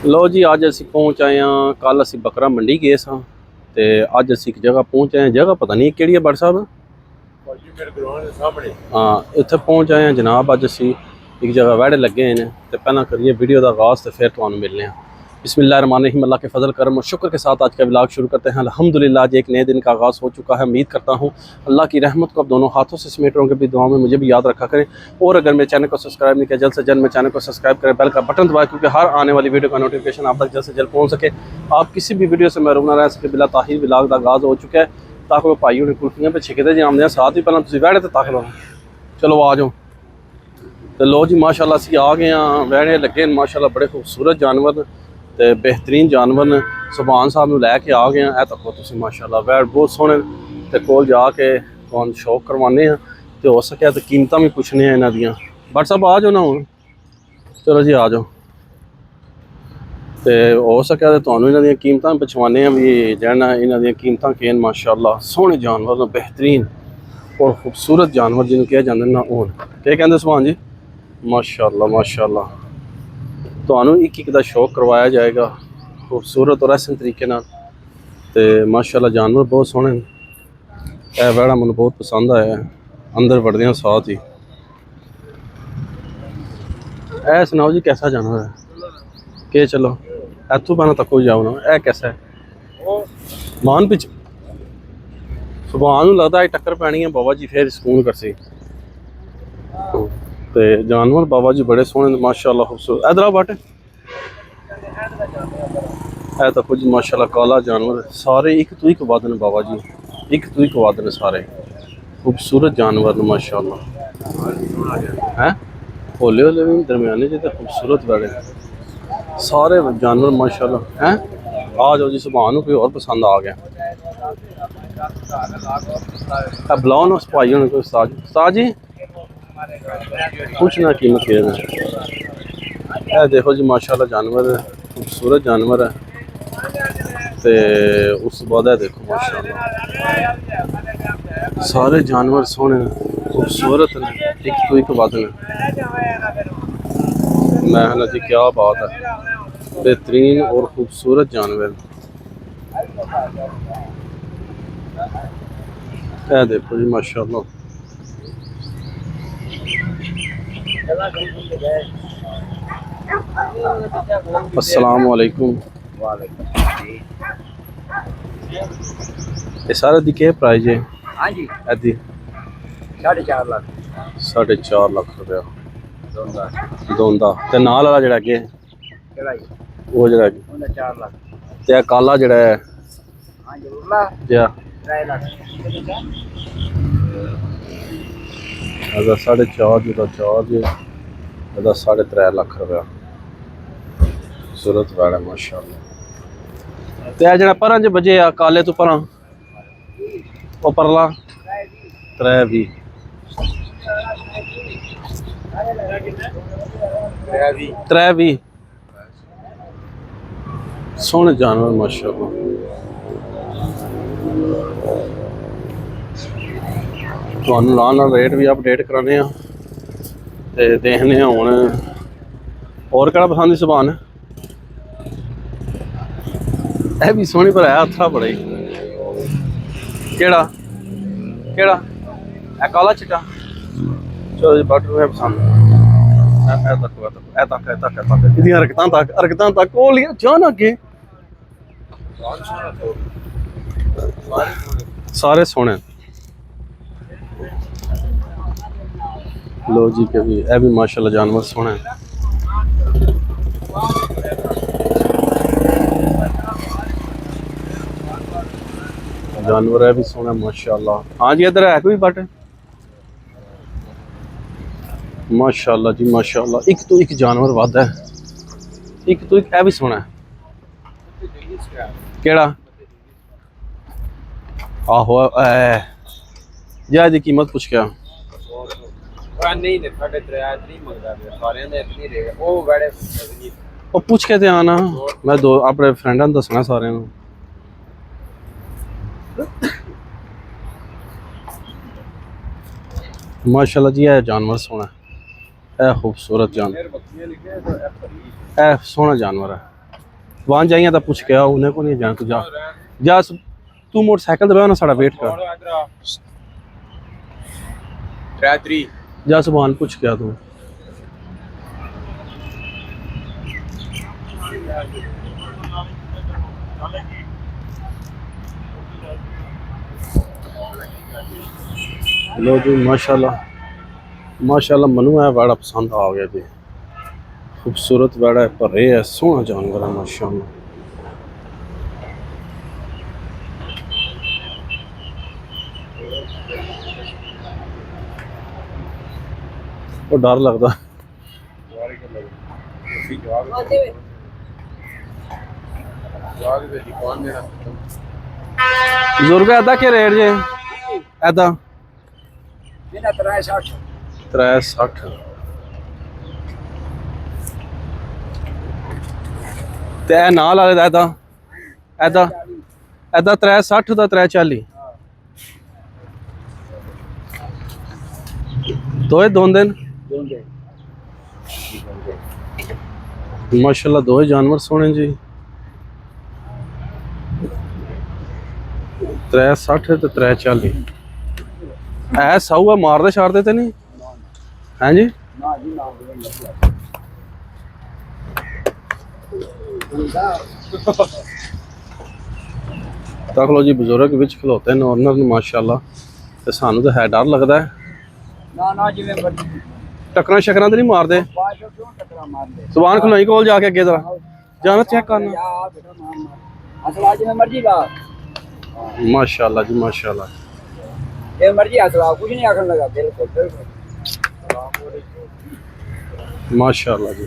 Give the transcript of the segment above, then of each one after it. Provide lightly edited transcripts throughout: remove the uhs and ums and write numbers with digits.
लो जी अज असी पहुँच आए हाँ। कल असी बकरा मंडी गए सां ते अज असी एक जगह पहुँच आए। जगह पता नहीं केड़ी है बड़ साहब। हाँ इत्थे पहुँच आए हैं जनाब। अज असी एक जगह वैड़े लगे हैं तो पहला करिए वीडियो का आगाज़ तो फिर तुहानू मिलने हैं। बिस्मिल्लाहिर्रहमानिर्रहीम। अल्लाह के फजल करम और शुक्र के साथ आज का व्लॉग शुरू करते हैं। अल्हम्दुलिल्लाह आज एक नए दिन का आगाज़ हो चुका है। उम्मीद करता हूँ अल्लाह की रहमत को अब दोनों हाथों से समेट रहोगे भी दुआ में मुझे भी याद रखा करें। और अगर मेरे चैनल को सब्सक्राइब नहीं किया जल्द से जल्द मेरे चैनल को सब्सक्राइब करें, बेल का बटन दबाएं क्योंकि हर आने वाली वीडियो का नोटिफिकेशन आप तक जल्द से जल्द पहुँच सके। आप किसी भी वीडियो से महरूम ना रह सके। बिला ताहिर व्लॉग का आगाज़ हो चुका है ताकि वो भाई उन्हें कुल्फियाँ पे छिकते जी आमदे साथ ही पहले तुम वैड़े तो तक लो। चलो आ जाओ। तो लो जी माशाल्लाह असी आ गए हाँ। वैड़े लगे माशाल्लाह बड़े खूबसूरत जानवर ते बेहतरीन जानवर ने। सुभान साहब नूं लैके आ गए हैं। तको तुसीं माशाल्लाह वैड़ बहुत सोहने ते कोल जाके तुहानूं शौक करवाने हैं ते हो सके तो कीमतां भी पुछने हैं इन्हां दियां। बट साहब आ जाओ ना हुण। चलो जी आ जाओ ते हो सके तो तुहानूं इन्हां दियां कीमतां पुछवाने हैं भी जैना इन्हां दियां कीमतां केन। माशाल्लाह सोहने जानवर बेहतरीन और खूबसूरत जानवर जिन्होंने कहा जाता ना होन क्या कहते सुभान जी। माशाल्लाह माशाल्लाह तुहानूं एक एक दा शौक करवाया जाएगा खूबसूरत और ऐसे तरीके नाल ते माशाल्लाह जानवर बहुत सोहने। यह वैड़ा मैनूं बहुत पसंद आया। अंदर वड़दे साथ ही ऐ सुनाओ जी कैसा जानवर है के। चलो इत्थों पहना तको जाओ ना। यह कैसा है मान पिछ सुभान लगता है टक्कर पैनी है बाबा जी फिर सुकून करसी। ते जानवर बाबा जी बड़े सोहने माशाल्लाह खूबसूरत। इधर बट है तो कुछ माशाल्लाह काला जानवर सारे एक तो एक वध ने बाबा जी। एक तो एक वध ने सारे खूबसूरत जानवर ने माशाल्लाह हैं। होले होले भी दरम्याने जी तो खूबसूरत बड़े सारे जानवर माशाल्लाह हैं। आ जाओ जी सुभान कोई और पसंद आ गया। बुलाओ ना उस भाई होने कोई उस्ताद जी कुछ ना कीमत है। देखो जी माशाल्लाह जानवर खूबसूरत जानवर है ते उस बाद है देखो माशाल्लाह सारे जानवर सोहने खूबसूरत ने एक तो एक वध ने। मैं जी क्या बात है बेहतरीन और खूबसूरत जानवर। है देखो जी माशाल्लाह। अस्सलाम वालेकुम। ये सारे दी क्या प्राइस है? हाँ जी एदी 4.5 लाख। 4.5 लाख रुपया दोंदा ते नाल वाला जेड़ा अगे वो जेड़ा 4 लाख ते काला जेड़ा है हां जी उरला जा 3 लाख। अदा 4.5 जेड़ा 4 जे अदा 3.5 लाख रुपया सूरत वाला माशाल्लाह। ते आ जेड़ा परां जे बजे आ काले तो परां ओ परला 3 20 सोहने जानवर माशाल्लाह। तुहानूं नाल नाल रेट भी अपडेट कराने ते देखने हुण और केड़ा पसंद सुभान। यह भी सोहनी पर है हत्था बड़ा ही केड़ा केड़ा ए काला चिट्टा। चलो जी बट है पसंद हरकतां तक जाना अगे सारे सोहने। लो जी के भी यह भी माशाल्लाह जानवर सोहने। जानवर है भी सोहना माशाल्लाह। हाँ जी इधर है कोई बट माशाल्लाह जी माशाल्लाह एक तो एक जानवर वध है। एक तो एक है भी सोहना केड़ा आहो जा दी कीमत पुछ क्या पुछ के आना। मैं दो अपने फ्रेंडा दसना सारे माशाल्लाह जी। है जानवर सोहना है खूबसूरत जानवर है सोहना जानवर है। वहाँ जाइए तो पूछ के आओ, उन्हें को नहीं जाना। तू जा जा, तू मोटरसाइकिल दबा ना, साड़ा वेट कर। जा सुभान पूछ के आ तू। लो जी माशाल्लाह माशाल्लाह, मनु है बड़ा पसंद आ गया जी। खूबसूरत बड़ा है, पर है सोहना जानवर है माशाल्लाह। वो डर लगता बुजुर्ग ऐदा के रेट जे ऐदा 360 ते नाल वाले दा ऐदा ऐदा ऐदा 360 दा 340 दोए दोंदे माशाल्लाह, दोए जानवर सोने जी। 360 ते 340 ऐ साऊ है, मारदे छाड़दे ते नहीं हैं जी? तक लो जी, बुजुर्ग विच खलोते हैं नॉर्मल माशाल्लाह, ते सानू तो है डर लगता है। टक्करां शकरां तो नहीं मारदे? सुभान खलोई कोल जाके अगे जरा जाना चेक करना। माशाल्लाह जी माशाल्लाह, माशाल्लाह जी।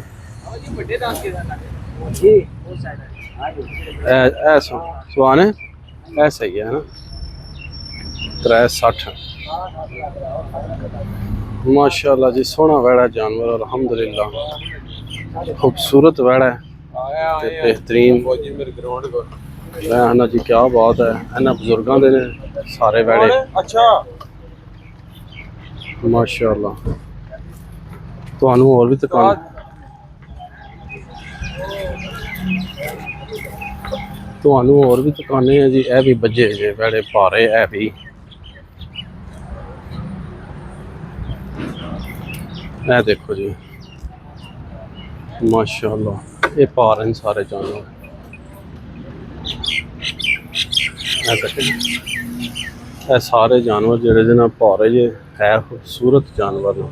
सुभान है, ऐ सही है ना। 360 माशाल्लाह जी, सोहना वैड़ा जानवर अल्हम्दुलिल्लाह, खूबसूरत वैड़ा है, बेहतरीन ना जी। क्या बात है, इन्हां बुजुर्गों दे सारे वैड़े माशाल्लाह। तुहानू होर भी दुकान हैं जी। ए भी बजे जे वैड़े भारे है भी। ए देखो जी माशाल्लाह, ये भार हैं सारे जानवर। ए सारे जानवर जेड़े जे ना भारे जे है, खूबसूरत जानवर ने।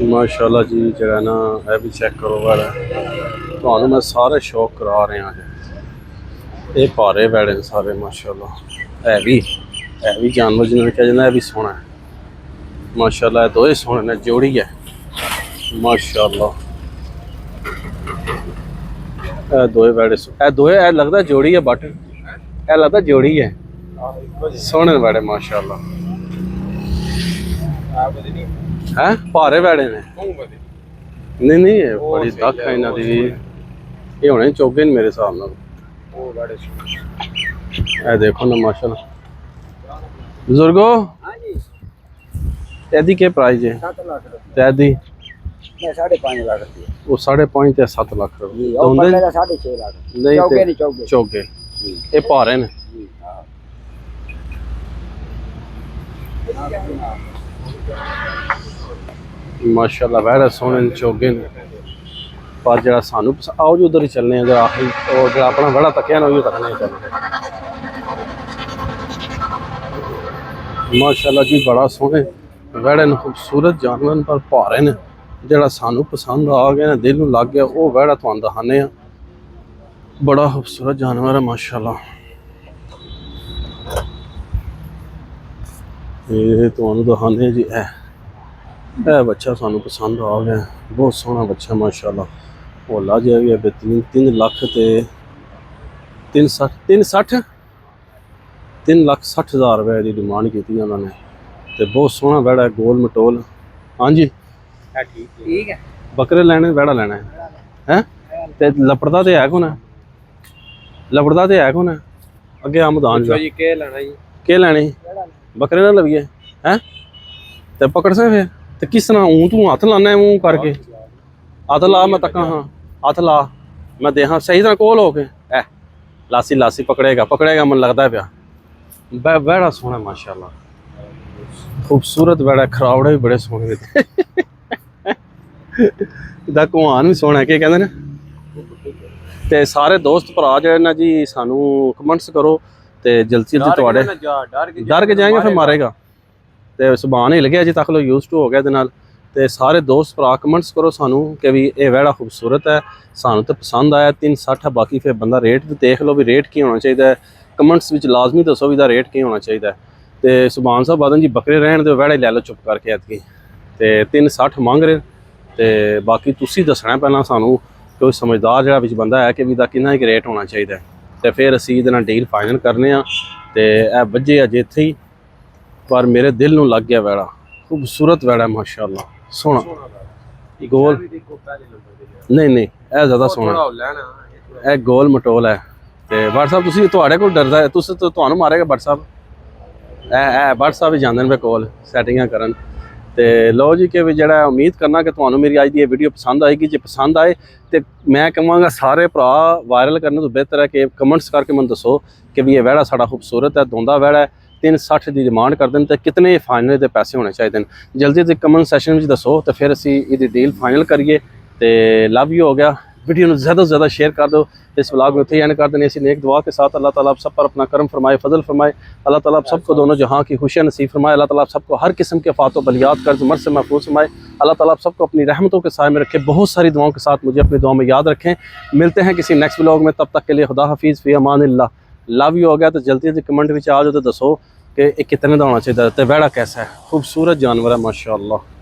माशाल्लाह जी, जरा ना ए भी चेक करो वाला, तो मैं सारे शौक करा रहे हैं। ये भारे वैड़े सारे माशाल्लाह, है भी जानवर जिन्होंने कहा जाता है, भी सोहना है माशाल्लाह। दोए सोहने ने, जोड़ी है माशाल्लाह। दोए वैड़े दोए लगता जोड़ी है, बट ए लगता जोड़ी है। सोहने वैड़े माशाल्लाह है, भारे वैड़े ने। नहीं नहीं, बड़ी दख है इन्हां दी। ये होने चौगे ने मेरे हिसाब नाल। ए देखो ना माशाल्लाह। बुजुर्गो एदी के प्राइस है? 7 लाख रुपए। एदी 5.5 लाख रुपए। वो 5.5 ते 7 लाख रुपए दोंदे। 6.5 लाख नहीं, चौगे ये भारे ने। माशाल्लाह वैड़ा सोहने चौगे ने, पर जरा सानू आओ जी उधर ही चलने जरा आखिरी, और जो अपना बड़ा तकिया ना वो तकने चलने। माशाल्लाह जी, बड़ा सोहने वैड़े ने, खूबसूरत जानवर पर भारे ने। जरा सानू पसंद आ गया ना, दिल नूं लग गया, वो वैड़ा तुहानू दिखाने। बड़ा खूबसूरत जानवर है माशाल्लाह। ये तुहानू दिखाने जी। ए बच्चा सानू पसंद आ गया, बहुत सोहना बच्चा माशाल्लाह। होला जिहा भी है, बेहतरीन। 3 लाख ते 3 लाख 60 हज़ार रुपए की डिमांड की उन्होंने। तो बहुत सोहना वैड़ा है, गोल मटोल। हाँ जी ठीक है। बकरे लेने, वैड़ा लेना है ते लपड़दा तो है कौन है? लपड़दा तो है कौन है? अगे आमदान के लेना जी, बकरे ना लविए हैं। ਤੇ ਪਕੜ ਸੇ ਫਿਰ ਤੇ ਕਿਸ ਤਰ੍ਹਾਂ ਊਂ ਤੂੰ ਹੱਥ ਲਾਣਾ ਮੂੰਹ ਕਰਕੇ ਹੱਥ ਲਾ ਮੈਂ ਤੱਕਾਂ ਹਾਂ ਹੱਥ ਲਾ ਮੈਂ ਦੇਖਾਂ ਸਹੀ ਤਰ੍ਹਾਂ ਕੋਲ ਹੋ ਕੇ ਐ ਲਾਸੀ ਲਾਸੀ ਪਕੜੇਗਾ ਮਨ ਲੱਗਦਾ ਪਿਆ ਬੜਾ ਸੋਹਣਾ ਮਾਸ਼ਾਅੱਲਾ ਖੂਬਸੂਰਤ ਬੜਾ ਖਰਾਵੜੇ ਵੀ ਬੜੇ ਸੋਹਣੇ ਦਾ ਘੁਮਾਨ ਵੀ ਸੋਹਣਾ ਕੀ ਕਹਿੰਦੇ ਨੇ ਤੇ ਸਾਰੇ ਦੋਸਤ ਭਰਾ ਜਿਹੜੇ ਨਾ ਜੀ ਸਾਨੂੰ ਕਮੈਂਟਸ ਕਰੋ ਤੇ ਜਲਦੀ ਜਲਦੀ ਤੁਹਾਡੇ ਡਰ ਕੇ ਜਾਏਗਾ ਫਿਰ ਮਾਰੇਗਾ ਤੇ ਸੁਭਾਨ ਹੀ ਲੱਗਿਆ ਜੀ ਤੱਕ ਲੋ ਯੂਜ਼ ਟੂ ਹੋ ਗਿਆ ਇਹਦੇ ਨਾਲ ਤੇ ਸਾਰੇ ਦੋਸਤ ਭਰਾ ਕਮੈਂਟਸ ਕਰੋ ਸਾਨੂੰ ਕਿ ਵੀ ਇਹ ਵਹਿੜਾ ਖੂਬਸੂਰਤ ਹੈ ਸਾਨੂੰ ਤਾਂ ਪਸੰਦ ਆਇਆ 360 ਹੈ ਬਾਕੀ ਫਿਰ ਬੰਦਾ ਰੇਟ ਵੀ ਦੇਖ ਲਓ ਵੀ ਰੇਟ ਕੀ ਹੋਣਾ ਚਾਹੀਦਾ ਹੈ ਕਮੈਂਟਸ ਵਿੱਚ ਲਾਜ਼ਮੀ ਦੱਸੋ ਵੀ ਦਾ ਰੇਟ ਕੀ ਹੋਣਾ ਚਾਹੀਦਾ ਤੇ ਸੁਭਾਨ ਸਾਹਿਬ ਬਾਦਨ ਜੀ ਬੱਕਰੇ ਰਹਿਣ ਦੇ ਵਹਿੜੇ ਲੈ ਲਓ ਚੁੱਪ ਕਰਕੇ ਐਤਕੀ ਤੇ 360 ਮੰਗ ਰਹੇ ਤੇ ਬਾਕੀ ਤੁਸੀਂ ਦੱਸਣਾ ਪਹਿਲਾਂ ਸਾਨੂੰ ਕੋਈ ਸਮਝਦਾਰ ਜਿਹੜਾ ਵਿੱਚ ਬੰਦਾ ਹੈ ਕਿ ਵੀ ਦਾ ਕਿੰਨਾ ਇੱਕ ਰੇਟ ਹੋਣਾ ਚਾਹੀਦਾ ਤੇ ਫਿਰ ਅਸੀਂ ਇਹਦੇ ਨਾਲ ਡੀਲ ਫਾਈਨਲ ਕਰਨੇ ਆ ਤੇ ਇਹ ਵੱਜੇ ਅਜੇ ਇੱਥੇ ਹੀ ਪਰ ਮੇਰੇ ਦਿਲ ਨੂੰ ਲੱਗ ਗਿਆ ਵਹਿੜਾ ਖੂਬਸੂਰਤ ਵਹਿੜਾ ਮਾਸ਼ਾਅੱਲਾ ਸੋਹਣਾ ਗੋਲ ਨਹੀਂ ਇਹ ਜ਼ਿਆਦਾ ਸੋਹਣਾ ਇਹ ਗੋਲ ਮਟੋਲ ਹੈ ਤੇ ਬਟ ਸਾਹਿਬ ਤੁਸੀਂ ਤੁਹਾਡੇ ਕੋਲ ਡਰਦਾ ਹੈ ਤੁਸੀਂ ਤੁਹਾਨੂੰ ਮਾਰੇਗਾ ਬਟ ਸਾਹਿਬ ਇਹ ਬਟ ਸਾਹਿਬ ਹੀ ਜਾਂਦੇ ਨੇ ਵੇ ਕੋਲ ਸੈਟਿੰਗਾਂ ਕਰਨ ਤੇ ਲਓ ਜੀ ਕਿ ਵੀ ਜਿਹੜਾ ਉਮੀਦ ਕਰਨਾ ਕਿ ਤੁਹਾਨੂੰ ਮੇਰੀ ਅੱਜ ਦੀ ਇਹ ਵੀਡੀਓ ਪਸੰਦ ਆਏਗੀ ਜੇ ਪਸੰਦ ਆਏ ਤੇ ਮੈਂ ਕਹਾਂਗਾ ਸਾਰੇ ਭਰਾ ਵਾਇਰਲ ਕਰਨ ਤੋਂ ਬਿਹਤਰ ਹੈ ਕਿ ਕਮੈਂਟਸ ਕਰਕੇ ਮੈਨੂੰ ਦੱਸੋ ਕਿ ਵੀ ਇਹ ਵਹਿੜਾ ਸਾਡਾ ਖੂਬਸੂਰਤ ਹੈ ਦੋਂਦਾ ਵਹਿੜਾ ਹੈ 360 ਦੀ ਡਿਮਾਂਡ ਕਰਦੇ ਨੇ ਤੇ ਕਿਤਨੇ ਫਾਈਨਲ ਦੇ ਪੈਸੇ ਹੋਣੇ ਚਾਹੀਦੇ ਨੇ ਜਲਦੀ ਜਲਦੀ ਕਮੈਂਟ ਸੈਸ਼ਨ ਵਿੱਚ ਦੱਸੋ ਤੇ ਫਿਰ ਅਸੀਂ ਇਹਦੀ ਡੀਲ ਫਾਈਨਲ ਕਰੀਏ ਤੇ ਲਵ ਯੂ ਹੋ ਗਿਆ वीडियो में ज़्यादा से ज़्यादा शेयर कर दो इस व्लॉग में थे एंड कर देने ऐसी नेक दुआ के साथ अल्लाह ताला आप सब पर अपना करम फरमाए फजल फरमाए अल्लाह ताला आप सबको दोनों जहां की खुशियाँ नसीब फरमाए अल्लाह ताला आप सबको हर किस्म के फ़ातो बलियात कर्ज मर से महफूज फरमाए अल्लाह ताला आप सबको अपनी रहमतों के साए में रखे बहुत सारी दुआओं के साथ मुझे अपनी दुआ में याद रखें मिलते हैं किसी नेक्स्ट व्लॉग में तब तक के लिए खुदा हाफिज़ फ़ी अमानिल्लाह लव यू हो गया तो जल्दी जल्दी कमेंट में आ जाओ तो दसो कि कितने का होना चाहिए तो वहड़ा कैसा है खूबसूरत जानवर है माशाअल्लाह।